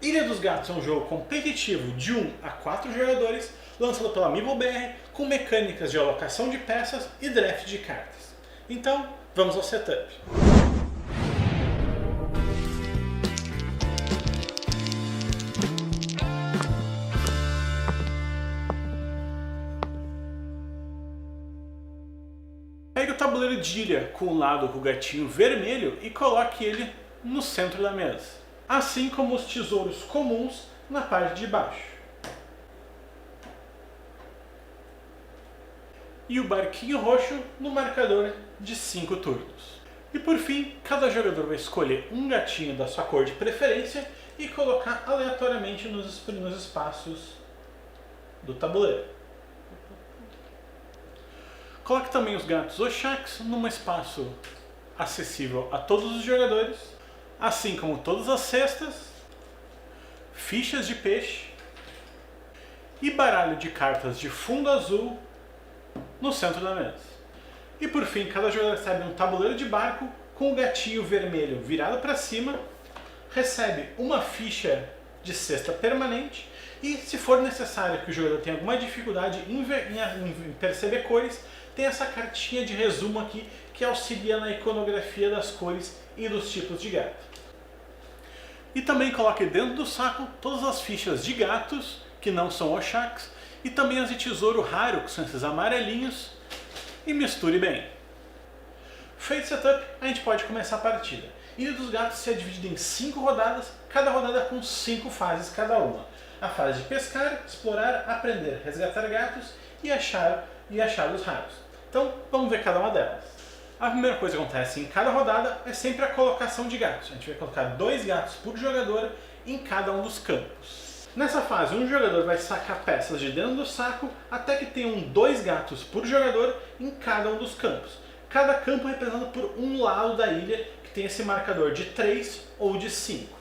Ilha dos Gatos é um jogo competitivo de 1 a 4 jogadores, lançado pela AmiiboBR, com mecânicas de alocação de peças e draft de cartas. Então, vamos ao setup. Pegue o tabuleiro de ilha com o lado com o gatinho vermelho e coloque ele no centro da mesa, assim como os tesouros comuns na parte de baixo. E o barquinho roxo no marcador de 5 turnos. E por fim, cada jogador vai escolher um gatinho da sua cor de preferência e colocar aleatoriamente nos espaços do tabuleiro. Coloque também os gatos Oxax num espaço acessível a todos os jogadores, assim como todas as cestas, fichas de peixe e baralho de cartas de fundo azul no centro da mesa. E por fim, cada jogador recebe um tabuleiro de barco com o gatinho vermelho virado para cima, recebe uma ficha de cesta permanente e, se for necessário que o jogador tenha alguma dificuldade em perceber cores, tem essa cartinha de resumo aqui que auxilia na iconografia das cores e dos tipos de gato. E também coloque dentro do saco todas as fichas de gatos, que não são Oxax, e também as de tesouro raro, que são esses amarelinhos, e misture bem. Feito o setup, a gente pode começar a partida. Ilha dos Gatos é dividida em 5 rodadas, cada rodada com 5 fases cada uma. A fase de pescar, explorar, aprender, resgatar gatos e achar os raros. Então, vamos ver cada uma delas. A primeira coisa que acontece em cada rodada é sempre a colocação de gatos. A gente vai colocar 2 gatos por jogador em cada um dos campos. Nessa fase, um jogador vai sacar peças de dentro do saco até que tenham 2 gatos por jogador em cada um dos campos. Cada campo é representado por um lado da ilha, que tem esse marcador de 3 ou de 5.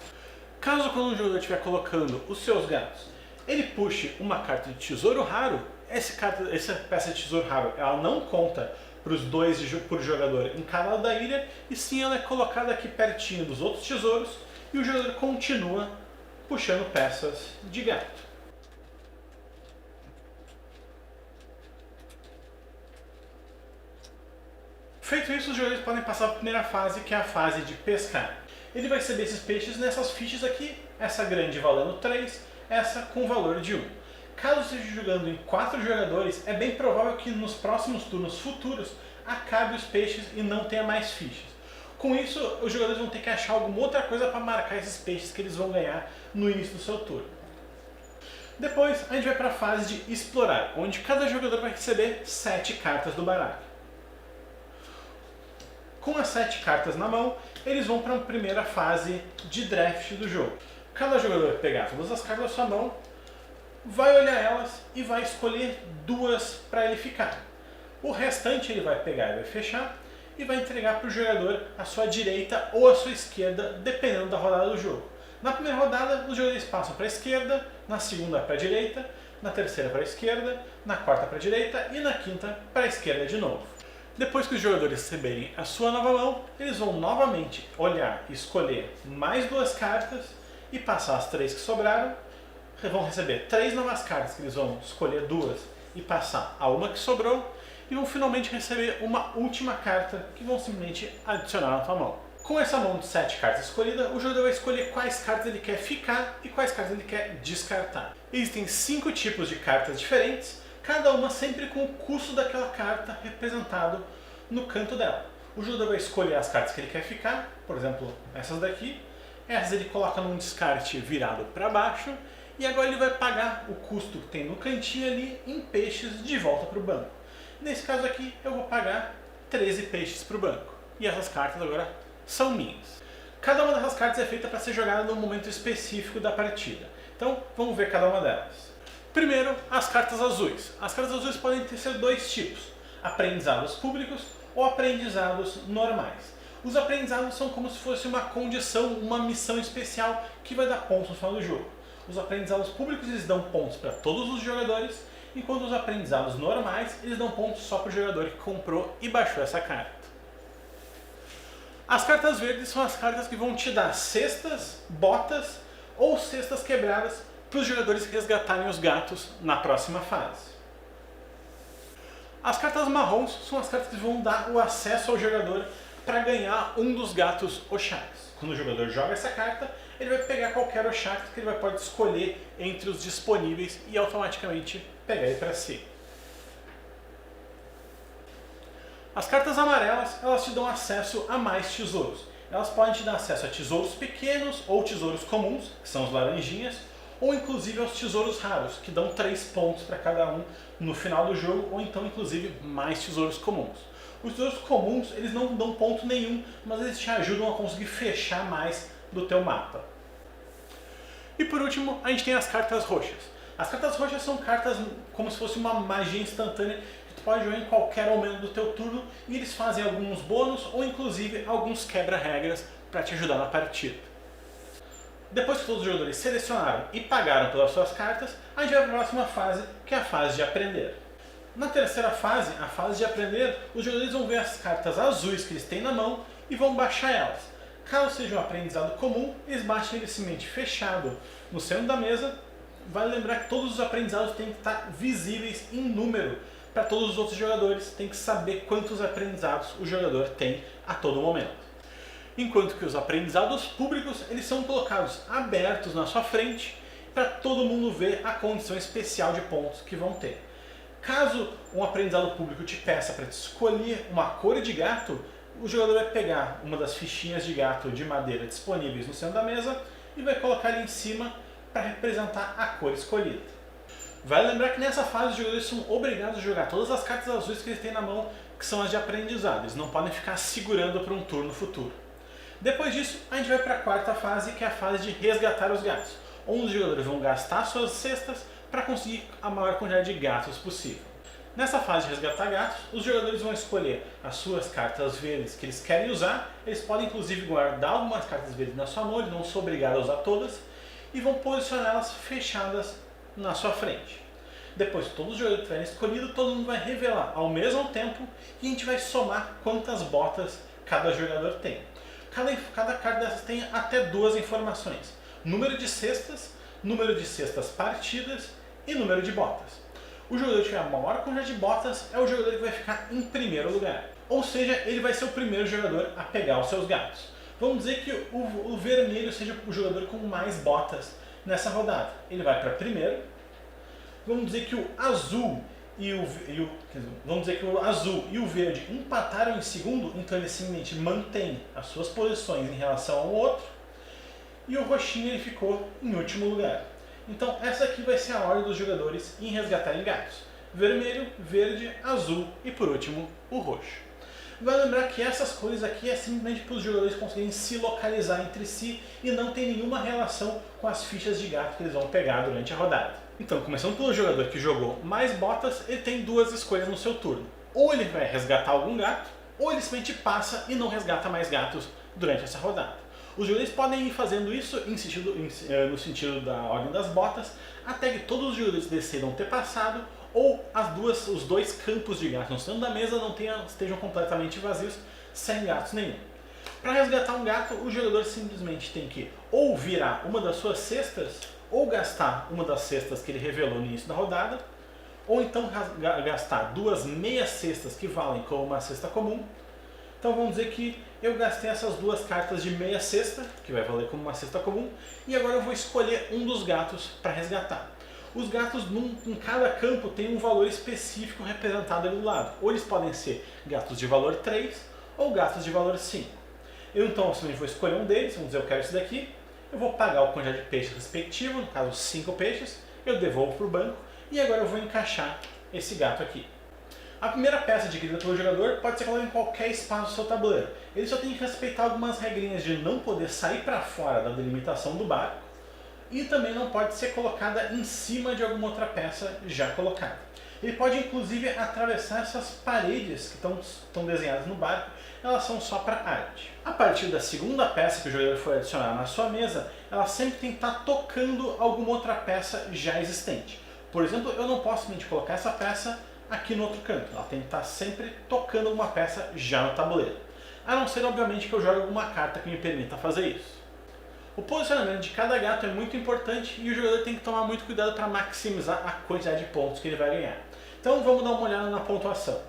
Caso quando um jogador estiver colocando os seus gatos, ele puxe uma carta de tesouro raro, essa peça de tesouro raro ela não conta para os 2 por jogador em cada lado da ilha, e sim ela é colocada aqui pertinho dos outros tesouros e o jogador continua puxando peças de gato. Feito isso, os jogadores podem passar para a primeira fase, que é a fase de pescar. Ele vai receber esses peixes nessas fichas aqui, essa grande valendo 3, essa com valor de 1. Caso esteja jogando em 4 jogadores, é bem provável que nos próximos turnos futuros acabe os peixes e não tenha mais fichas. Com isso, os jogadores vão ter que achar alguma outra coisa para marcar esses peixes que eles vão ganhar no início do seu turno. Depois, a gente vai para a fase de explorar, onde cada jogador vai receber 7 cartas do baralho. Com as 7 cartas na mão, eles vão para a primeira fase de draft do jogo. Cada jogador vai pegar todas as cartas da sua mão, vai olhar elas e vai escolher 2 para ele ficar. O restante ele vai pegar e vai fechar e vai entregar para o jogador à sua direita ou à sua esquerda, dependendo da rodada do jogo. Na primeira rodada, os jogadores passam para a esquerda, na segunda para a direita, na terceira para a esquerda, na quarta para a direita e na quinta para a esquerda de novo. Depois que os jogadores receberem a sua nova mão, eles vão novamente olhar e escolher mais 2 cartas e passar as 3 que sobraram. Vão receber 3 novas cartas, que eles vão escolher 2 e passar a uma que sobrou, e vão finalmente receber uma última carta que vão simplesmente adicionar na sua mão. Com essa mão de 7 cartas escolhida, o jogador vai escolher quais cartas ele quer ficar e quais cartas ele quer descartar. Existem 5 tipos de cartas diferentes, cada uma sempre com o custo daquela carta representado no canto dela. O jogador vai escolher as cartas que ele quer ficar, por exemplo, essas daqui. Essas ele coloca num descarte virado para baixo, e agora ele vai pagar o custo que tem no cantinho ali em peixes de volta para o banco. Nesse caso aqui, eu vou pagar 13 peixes para o banco. E essas cartas agora são minhas. Cada uma dessas cartas é feita para ser jogada num momento específico da partida. Então, vamos ver cada uma delas. Primeiro, as cartas azuis. As cartas azuis podem ser 2 tipos: aprendizados públicos ou aprendizados normais. Os aprendizados são como se fosse uma condição, uma missão especial que vai dar pontos no final do jogo. Os aprendizados públicos eles dão pontos para todos os jogadores, enquanto os aprendizados normais eles dão pontos só para o jogador que comprou e baixou essa carta. As cartas verdes são as cartas que vão te dar cestas, botas ou cestas quebradas para os jogadores resgatarem os gatos na próxima fase. As cartas marrons são as cartas que vão dar o acesso ao jogador para ganhar um dos gatos Oshaks. Quando o jogador joga essa carta, ele vai pegar qualquer Oshak que ele vai poder escolher entre os disponíveis e automaticamente pegar ele para si. As cartas amarelas, elas te dão acesso a mais tesouros. Elas podem te dar acesso a tesouros pequenos ou tesouros comuns, que são os laranjinhas, ou inclusive aos tesouros raros, que dão 3 pontos para cada um no final do jogo, ou então inclusive mais tesouros comuns. Os tesouros comuns, eles não dão ponto nenhum, mas eles te ajudam a conseguir fechar mais do teu mapa. E por último, a gente tem as cartas roxas. As cartas roxas são cartas como se fosse uma magia instantânea que tu pode jogar em qualquer momento do teu turno, e eles fazem alguns bônus ou inclusive alguns quebra-regras para te ajudar na partida. Depois que todos os jogadores selecionaram e pagaram pelas suas cartas, a gente vai para a próxima fase, que é a fase de aprender. Na terceira fase, a fase de aprender, os jogadores vão ver as cartas azuis que eles têm na mão e vão baixar elas. Caso seja um aprendizado comum, eles baixam ele simplesmente fechado no centro da mesa. Vale lembrar que todos os aprendizados têm que estar visíveis em número para todos os outros jogadores. Tem que saber quantos aprendizados o jogador tem a todo momento. Enquanto que os aprendizados públicos, eles são colocados abertos na sua frente para todo mundo ver a condição especial de pontos que vão ter. Caso um aprendizado público te peça para te escolher uma cor de gato, o jogador vai pegar uma das fichinhas de gato de madeira disponíveis no centro da mesa e vai colocar ali em cima para representar a cor escolhida. Vale lembrar que nessa fase os jogadores são obrigados a jogar todas as cartas azuis que eles têm na mão, que são as de aprendizado. Eles não podem ficar segurando para um turno futuro. Depois disso, a gente vai para a quarta fase, que é a fase de resgatar os gatos, onde os jogadores vão gastar suas cestas para conseguir a maior quantidade de gatos possível. Nessa fase de resgatar gatos, os jogadores vão escolher as suas cartas verdes que eles querem usar. Eles podem inclusive guardar algumas cartas verdes na sua mão, eles não são obrigados a usar todas, e vão posicioná-las fechadas na sua frente. Depois que todos os jogadores tiverem escolhido, todo mundo vai revelar ao mesmo tempo e a gente vai somar quantas botas cada jogador tem. Cada carta dessas tem até 2 informações: número de cestas partidas e número de botas. O jogador que tiver a maior quantidade de botas é o jogador que vai ficar em primeiro lugar. Ou seja, ele vai ser o primeiro jogador a pegar os seus gatos. Vamos dizer que o vermelho seja o jogador com mais botas nessa rodada. Ele vai para primeiro. Vamos dizer que o azul e o azul e o verde empataram em segundo, então ele simplesmente mantém as suas posições em relação ao outro. E o roxinho ele ficou em último lugar. Então essa aqui vai ser a ordem dos jogadores em resgatarem gatos: vermelho, verde, azul e por último o roxo. Vai lembrar que essas cores aqui é simplesmente para os jogadores conseguirem se localizar entre si e não tem nenhuma relação com as fichas de gato que eles vão pegar durante a rodada. Então, começando pelo jogador que jogou mais botas, ele tem 2 escolhas no seu turno: ou ele vai resgatar algum gato, ou ele simplesmente passa e não resgata mais gatos durante essa rodada. Os jogadores podem ir fazendo isso no sentido da ordem das botas, até que todos os jogadores decidam ter passado, ou os 2 campos de gatos no centro da mesa estejam completamente vazios, sem gatos nenhum. Para resgatar um gato, o jogador simplesmente tem que ou virar uma das suas cestas, ou gastar uma das cestas que ele revelou no início da rodada, ou então gastar 2 meias cestas que valem como uma cesta comum. Então vamos dizer que eu gastei essas 2 cartas de meia cesta, que vai valer como uma cesta comum, e agora eu vou escolher um dos gatos para resgatar. Os gatos em cada campo tem um valor específico representado ali do lado. Ou eles podem ser gatos de valor 3 ou gatos de valor 5. Eu então simplesmente vou escolher um deles, vamos dizer eu quero esse daqui, eu vou pagar a quantidade de peixes respectivo, no caso 5 peixes, eu devolvo para o banco e agora eu vou encaixar esse gato aqui. A primeira peça adquirida pelo jogador pode ser colocada em qualquer espaço do seu tabuleiro. Ele só tem que respeitar algumas regrinhas de não poder sair para fora da delimitação do barco e também não pode ser colocada em cima de alguma outra peça já colocada. Ele pode inclusive atravessar essas paredes que estão desenhadas no barco, elas são só para arte. A partir da segunda peça que o jogador for adicionar na sua mesa, ela sempre tem que estar tocando alguma outra peça já existente. Por exemplo, eu não posso simplesmente colocar essa peça aqui no outro canto, ela tem que estar sempre tocando alguma peça já no tabuleiro. A não ser, obviamente, que eu jogue alguma carta que me permita fazer isso. O posicionamento de cada gato é muito importante e o jogador tem que tomar muito cuidado para maximizar a quantidade de pontos que ele vai ganhar. Então vamos dar uma olhada na pontuação.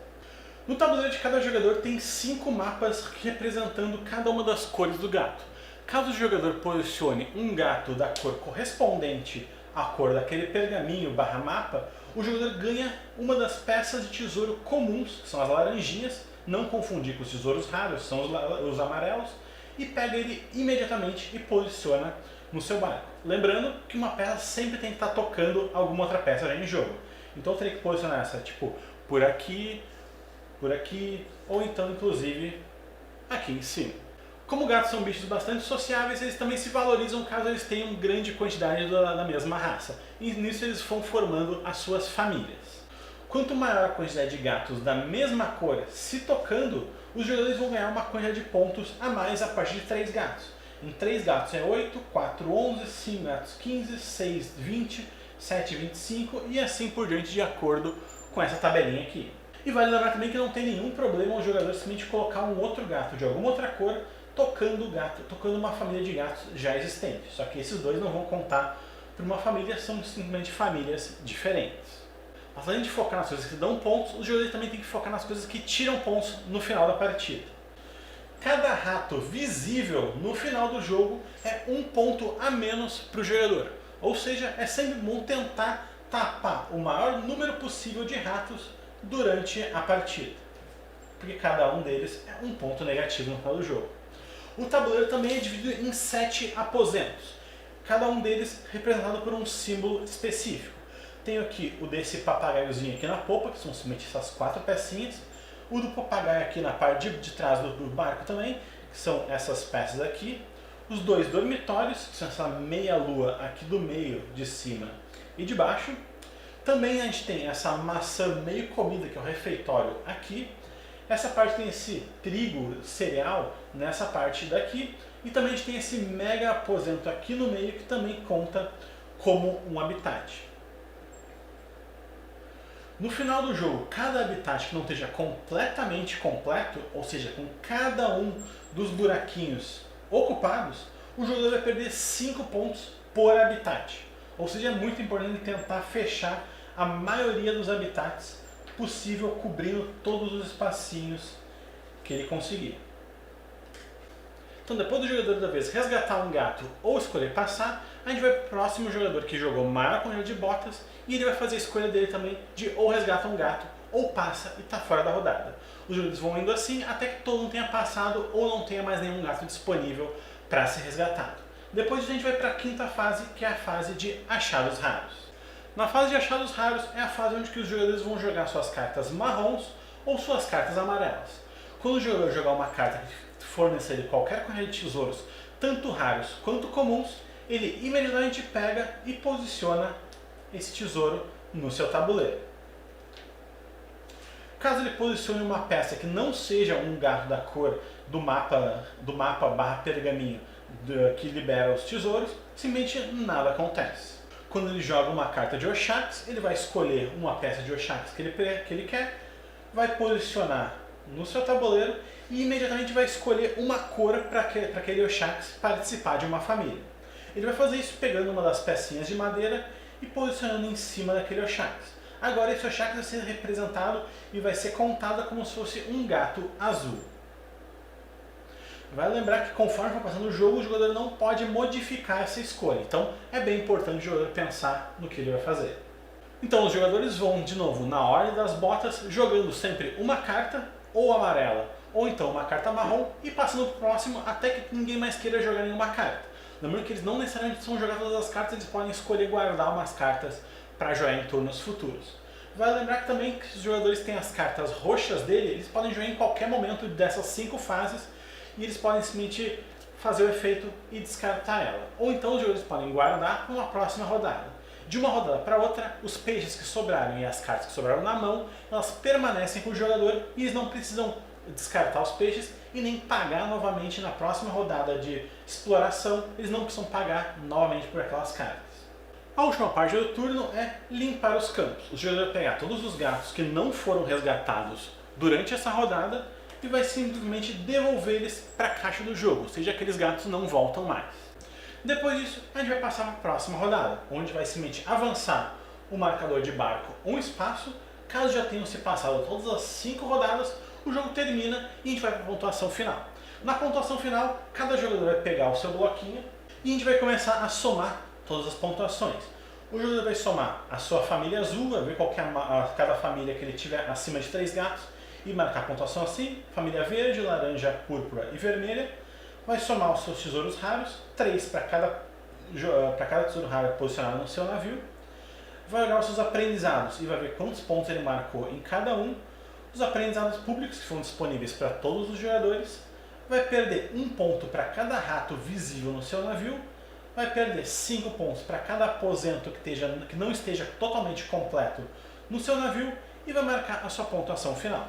No tabuleiro de cada jogador tem 5 mapas representando cada uma das cores do gato. Caso o jogador posicione um gato da cor correspondente à cor daquele pergaminho barra mapa, o jogador ganha uma das peças de tesouro comuns, que são as laranjinhas, não confundir com os tesouros raros, são os amarelos, e pega ele imediatamente e posiciona no seu barco. Lembrando que uma peça sempre tem que estar tocando alguma outra peça já em jogo. Então eu teria que posicionar essa tipo por aqui, ou então inclusive aqui em cima. Como gatos são bichos bastante sociáveis, eles também se valorizam caso eles tenham grande quantidade da mesma raça. E nisso eles vão formando as suas famílias. Quanto maior a quantidade de gatos da mesma cor se tocando, os jogadores vão ganhar uma quantidade de pontos a mais a partir de 3 gatos. Em 3 gatos é 8, 4, 11, 5 gatos 15, 6, 20, 7, 25 e assim por diante de acordo com essa tabelinha aqui. E vale lembrar também que não tem nenhum problema o jogador simplesmente colocar um outro gato de alguma outra cor tocando uma família de gatos já existente. Só que esses dois não vão contar para uma família, são simplesmente famílias diferentes. Mas além de focar nas coisas que dão pontos, os jogadores também têm que focar nas coisas que tiram pontos no final da partida. Cada rato visível no final do jogo é um ponto a menos para o jogador. Ou seja, é sempre bom tentar tapar o maior número possível de ratos durante a partida, porque cada um deles é um ponto negativo no final do jogo. O tabuleiro também é dividido em 7 aposentos, cada um deles representado por um símbolo específico. Tenho aqui o desse papagaiozinho aqui na popa, que são simplesmente essas 4 pecinhas, o do papagaio aqui na parte de trás do barco também, que são essas peças aqui, os 2 dormitórios, que são essa meia lua aqui do meio, de cima e de baixo. Também a gente tem essa maçã meio comida, que é o refeitório aqui. Essa parte tem esse trigo, cereal, nessa parte daqui. E também a gente tem esse mega aposento aqui no meio, que também conta como um habitat. No final do jogo, cada habitat que não esteja completamente completo, ou seja, com cada um dos buraquinhos ocupados, o jogador vai perder 5 pontos por habitat. Ou seja, é muito importante tentar fechar a maioria dos habitats possível, cobrindo todos os espacinhos que ele conseguir. Então, depois do jogador da vez resgatar um gato ou escolher passar, a gente vai para o próximo jogador que jogou maior quantidade de botas e ele vai fazer a escolha dele também de ou resgata um gato ou passa e está fora da rodada. Os jogadores vão indo assim até que todo mundo tenha passado ou não tenha mais nenhum gato disponível para ser resgatado. Depois a gente vai para a quinta fase, que é a fase de achados raros. Na fase de achados raros é a fase onde os jogadores vão jogar suas cartas marrons ou suas cartas amarelas. Quando o jogador jogar uma carta que fornecer qualquer quantidade de tesouros, tanto raros quanto comuns, ele imediatamente pega e posiciona esse tesouro no seu tabuleiro. Caso ele posicione uma peça que não seja um gato da cor do mapa barra pergaminho que libera os tesouros, simplesmente nada acontece. Quando ele joga uma carta de Oxax, ele vai escolher uma peça de Oxax que ele quer, vai posicionar no seu tabuleiro e imediatamente vai escolher uma cor para aquele Oxax participar de uma família. Ele vai fazer isso pegando uma das pecinhas de madeira e posicionando em cima daquele Oxax. Agora esse Oxax vai ser representado e vai ser contado como se fosse um gato azul. Vai lembrar que conforme vai passando o jogo, o jogador não pode modificar essa escolha. Então é bem importante o jogador pensar no que ele vai fazer. Então os jogadores vão de novo na ordem das botas, jogando sempre uma carta ou amarela, ou então uma carta marrom e passando para o próximo até que ninguém mais queira jogar nenhuma carta. Lembrando que eles não necessariamente vão jogar todas as cartas, eles podem escolher guardar umas cartas para jogar em turnos futuros. Vale lembrar que também que os jogadores têm as cartas roxas dele, eles podem jogar em qualquer momento dessas 5 fases e eles podem simplesmente fazer o efeito e descartar ela. Ou então os jogadores podem guardar para uma próxima rodada. De uma rodada para outra, os peixes que sobraram e as cartas que sobraram na mão, elas permanecem com o jogador e eles não precisam descartar os peixes e nem pagar novamente na próxima rodada de exploração, eles não precisam pagar novamente por aquelas cartas. A última parte do turno é limpar os campos. O jogador vai pegar todos os gatos que não foram resgatados durante essa rodada e vai simplesmente devolver eles para a caixa do jogo, ou seja, aqueles gatos não voltam mais. Depois disso, a gente vai passar para a próxima rodada, onde vai simplesmente avançar o marcador de barco um espaço. Caso já tenham se passado todas as 5 rodadas, o jogo termina e a gente vai para a pontuação final. Na pontuação final, cada jogador vai pegar o seu bloquinho e a gente vai começar a somar todas as pontuações. O jogador vai somar a sua família azul, vai ver qual que é cada família que ele tiver acima de 3 gatos e marcar a pontuação assim: família verde, laranja, púrpura e vermelha. Vai somar os seus tesouros raros, 3 para cada tesouro raro posicionado no seu navio. Vai olhar os seus aprendizados e vai ver quantos pontos ele marcou em cada um. Os aprendizados públicos que foram disponíveis para todos os jogadores. Vai perder 1 ponto para cada rato visível no seu navio. Vai perder 5 pontos para cada aposento que não esteja totalmente completo no seu navio e vai marcar a sua pontuação final.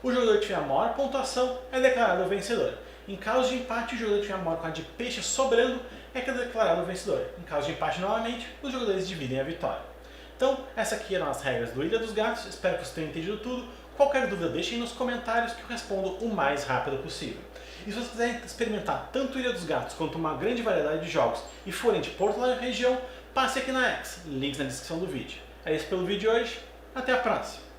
O jogador que tiver a maior pontuação é declarado o vencedor. Em caso de empate, o jogador que tiver a maior quantidade de peixe sobrando é declarado o vencedor. Em caso de empate novamente, os jogadores dividem a vitória. Então, essas aqui eram as regras do Ilha dos Gatos. Espero que vocês tenham entendido tudo. Qualquer dúvida, deixem nos comentários que eu respondo o mais rápido possível. E se vocês quiserem experimentar tanto Ilha dos Gatos quanto uma grande variedade de jogos e forem de Porto Alegre região, passe aqui na X, links na descrição do vídeo. É isso pelo vídeo de hoje, até a próxima!